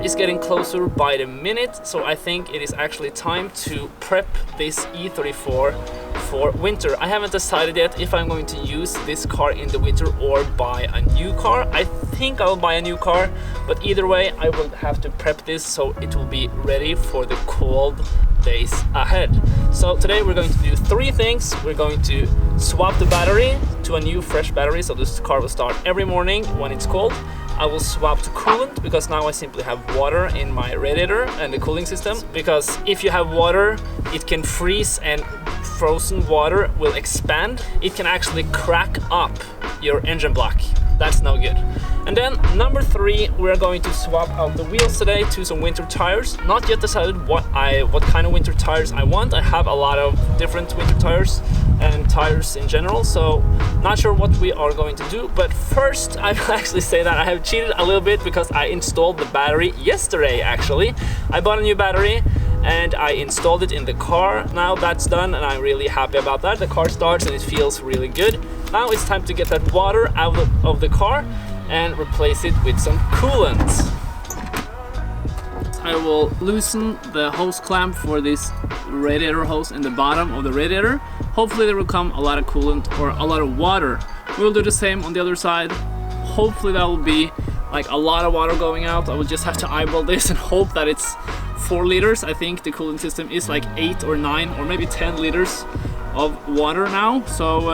is getting closer by the minute, so I think it is actually time to prep this E34 for winter. I haven't decided yet if I'm going to use this car in the winter or buy a new car. I think I'll buy a new car, but either way I will have to prep this so it will be ready for the cold days ahead. So today we're going to do 3 things. We're going to swap the battery to a new fresh battery, so this car will start every morning when it's cold. I will swap to coolant because now I simply have water in my radiator and the cooling system, because if you have water it can freeze and frozen water will expand. It can actually crack up your engine block. That's no good. And then number 3, we're going to swap out the wheels today to some winter tires. Not yet decided what kind of winter tires I want. I have a lot of different winter tires and tires in general, so not sure what we are going to do. But first I will actually say that I have cheated a little bit because I installed the battery yesterday. Actually, I bought a new battery and I installed it in the car. Now that's done and I'm really happy about that. The car starts and it feels really good. Now it's time to get that water out of the car and replace it with some coolant. I will loosen the hose clamp for this radiator hose in the bottom of the radiator. Hopefully there will come a lot of coolant or a lot of water. We'll do the same on the other side. Hopefully that will be like a lot of water going out. I will just have to eyeball this and hope that it's 4 liters. I think the cooling system is like 8 or 9 or maybe 10 liters of water now. So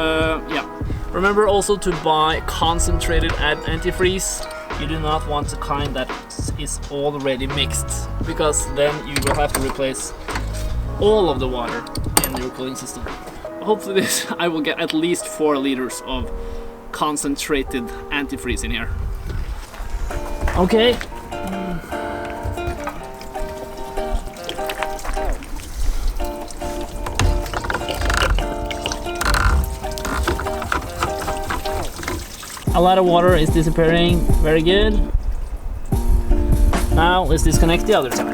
yeah, remember also to buy concentrated antifreeze. You do not want the kind that is already mixed, because then you will have to replace all of the water in your cooling system. Hopefully this I will get at least 4 liters of concentrated antifreeze in here. Okay. A lot of water is disappearing, very good. Now let's disconnect the other side.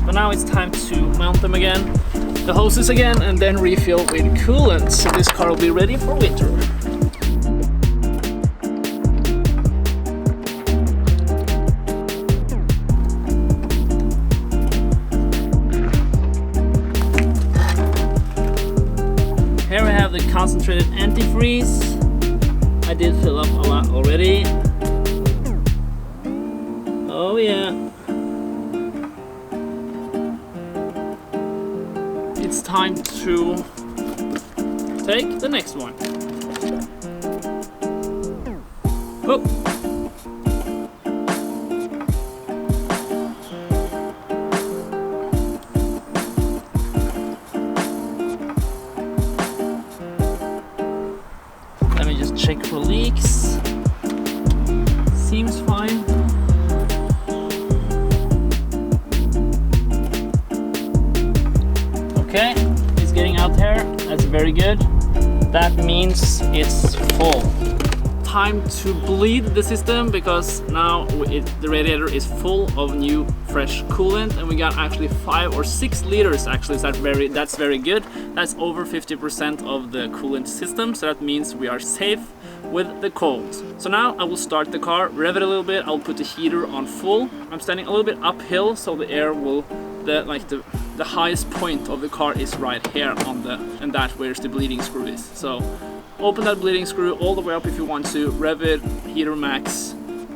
But now it's time to mount them again, the hoses again, and then refill with coolant, so this car will be ready for winter. Here we have the concentrated antifreeze. I did fill up a lot already. Oh yeah. It's time to take the next one. Oh. Let me just check for leaks. Seems fine. Okay, it's getting out there. That's very good. That means it's full. Time to bleed the system, because now the radiator is full of new fresh coolant, and we got actually 5 or 6 liters actually. So that's very good. That's over 50% of the coolant system, so that means we are safe with the cold. So now I will start the car, rev it a little bit. I'll put the heater on full. I'm standing a little bit uphill, so the air will the highest point of the car is right here on and that where's the bleeding screw is. So open that bleeding screw all the way up if you want to, rev it, heater max,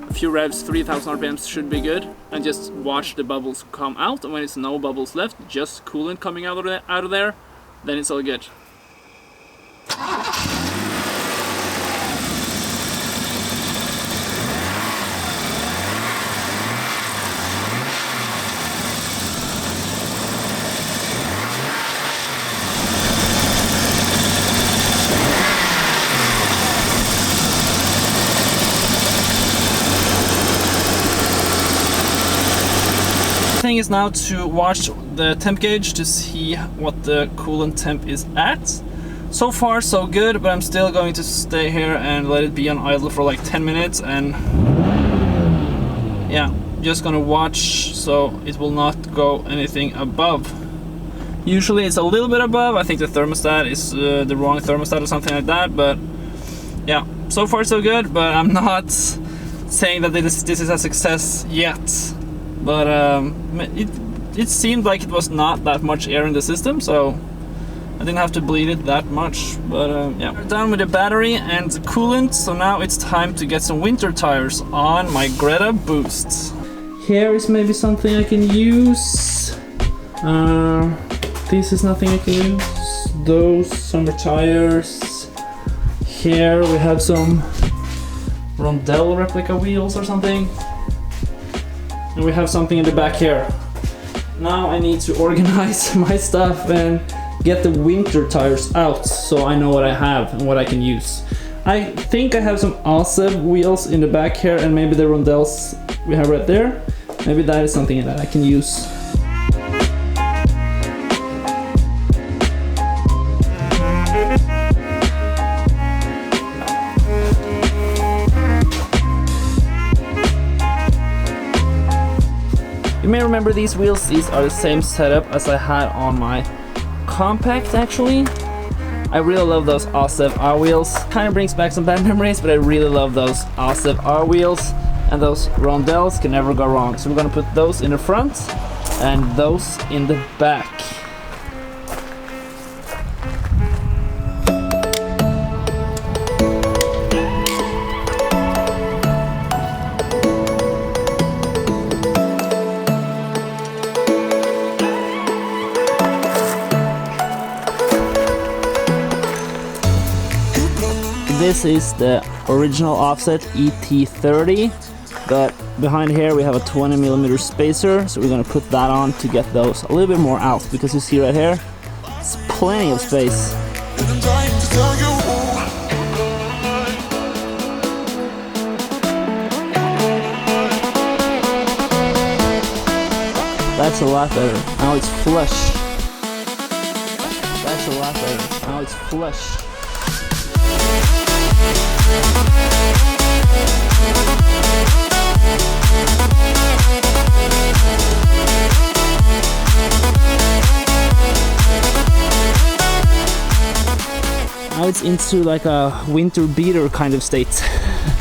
a few revs, 3000 RPMs should be good, and just watch the bubbles come out. And when it's no bubbles left, just coolant coming out of there, then it's all good. Thing is now to watch the temp gauge to see what the coolant temp is at. So far so good, but I'm still going to stay here and let it be on idle for like 10 minutes, and yeah, just gonna watch so it will not go anything above Usually it's a little bit above. I think the thermostat is the wrong thermostat or something like that, but yeah, so far so good, but I'm not saying that this is a success yet. But it seemed like it was not that much air in the system, so I didn't have to bleed it that much. But yeah, we're done with the battery and the coolant, so now it's time to get some winter tires on my Greta Boost. Here is maybe something I can use. This is nothing I can use. Those summer tires. Here we have some Rondell replica wheels or something. And we have something in the back here. Now I need to organize my stuff and get the winter tires out so I know what I have and what I can use. I think I have some alle wheels in the back here and maybe the Rondells we have right there. Maybe that is something that I can use. You may remember these wheels. These are the same setup as I had on my compact actually. I really love those alle R wheels. Kind of brings back some bad memories, but I really love those alle R wheels, and those Rondells can never go wrong. So we're gonna put those in the front and those in the back. This is the original offset ET30, but behind here we have a 20mm spacer, so we're gonna put that on to get those a little bit more out, because you see right here, it's plenty of space. That's a lot better. Now it's flush. That's a lot better. Now it's flush. Now it's into like a winter beater kind of state.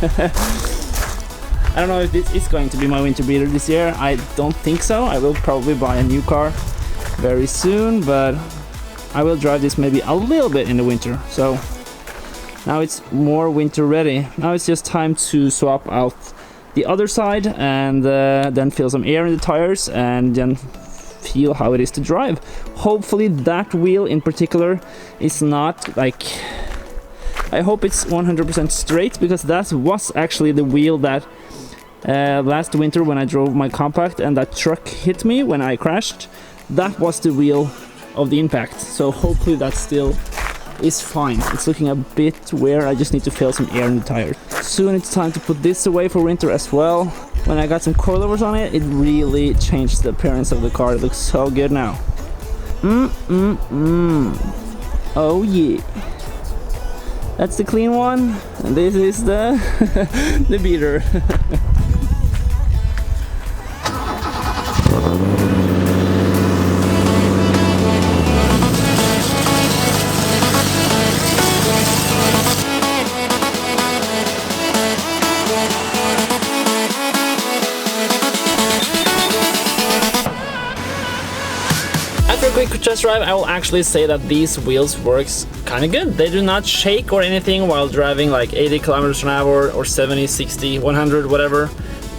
I don't know if this is going to be my winter beater this year. I don't think so. I will probably buy a new car very soon, but I will drive this maybe a little bit in the winter. So now it's more winter ready. Now it's just time to swap out the other side and then fill some air in the tires and then feel how it is to drive. Hopefully that wheel in particular is not like, I hope it's 100% straight, because that was actually the wheel that last winter when I drove my compact and that truck hit me when I crashed. That was the wheel of the impact, so hopefully that still is fine. It's looking a bit weird. I just need to fill some air in the tires. Soon it's time to put this away for winter as well. When I got some coilovers on it, it really changed the appearance of the car. It looks so good now. Oh yeah. That's the clean one, and this is the the beater. After a quick test drive, I will actually say that these wheels works kind of good. They do not shake or anything while driving like 80 kilometers an hour or 70, 60, 100, whatever.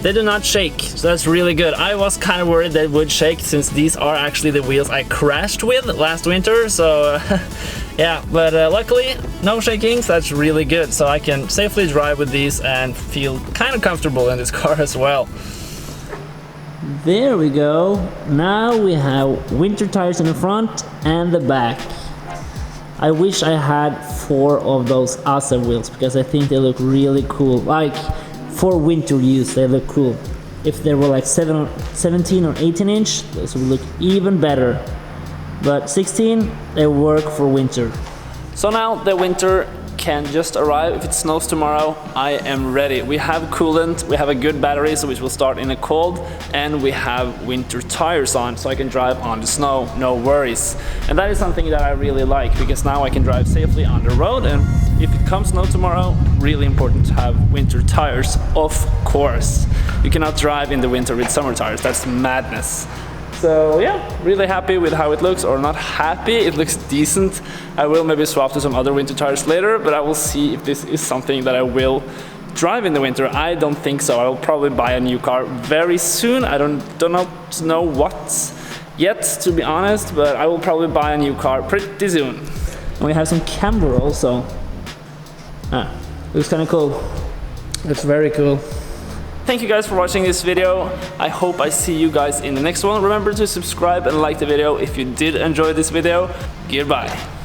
They do not shake, so that's really good. I was kind of worried they would shake, since these are actually the wheels I crashed with last winter, so yeah, but luckily no shaking, so that's really good. So I can safely drive with these and feel kind of comfortable in this car as well. There we go. Now we have winter tires in the front and the back. I wish I had 4 of those alle wheels, because I think they look really cool. Like, for winter use, they look cool. If they were like 17 or 18 inch, those would look even better. But 16, they work for winter. So now the winter can just arrive. If it snows tomorrow, I am ready. We have coolant, we have a good battery, so which will start in the cold, and we have winter tires on, so I can drive on the snow, no worries. And that is something that I really like, because now I can drive safely on the road, and if it comes snow tomorrow, really important to have winter tires, of course. You cannot drive in the winter with summer tires, that's madness. So yeah, really happy with how it looks, or not happy, it looks decent. I will maybe swap to some other winter tires later, but I will see if this is something that I will drive in the winter. I don't think so. I will probably buy a new car very soon. I don't know what yet, to be honest, but I will probably buy a new car pretty soon. And we have some camber also. Looks kind of cool. Looks very cool. Thank you guys for watching this video. I hope I see you guys in the next one. Remember to subscribe and like the video if you did enjoy this video. Goodbye.